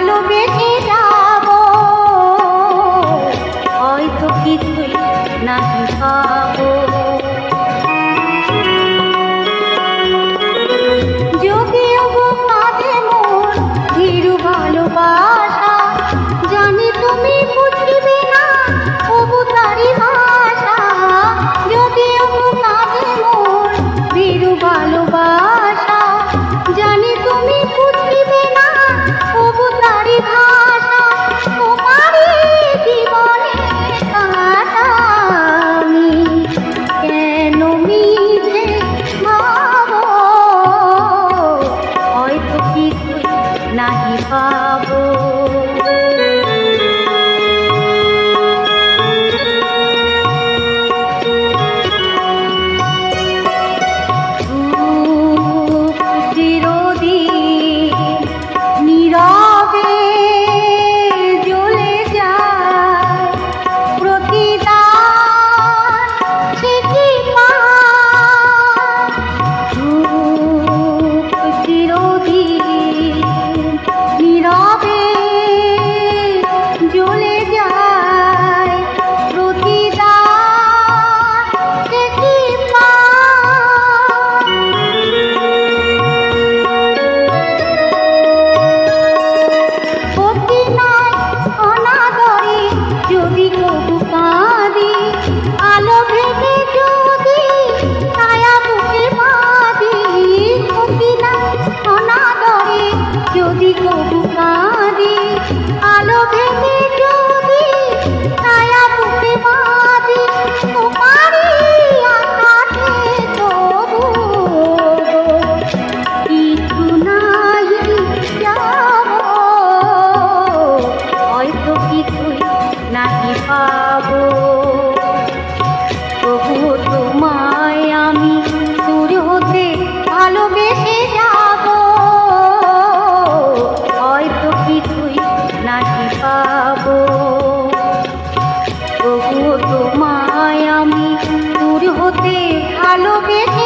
ভালোবেসে যাব, হয়তো কিছুই নাহি পাবো। যদিও গো কাঁদে মোর ভীরু ভালোবাসা, জানি তুমি বুঝিবে না তবু তারি ভাষা। যদিও গো কাঁদে মোর ভীরু ভালোবাসা, জানি তুমি বুঝিবে না তবু তারি ভাষা। তোমারই জীবনে কাঁটা আমি কেন মিছে ভাবো, হয়তো কিছুই নাহি পাবো। যদি কবু কাঁদি আলো ভেবে, যদি ছায়া বুকে বাঁধি, তোমারই আকাশে তবু কিছু নাহি যাবো, হয়তো কিছুই নাহি পাবো। তবুও তোমায় আমি দূর হতে ভালোবেসে যাবো, হয়তো কিছুই নাহি পাবো। তবুও তোমায় আমি দূর হতে ভালোবেসে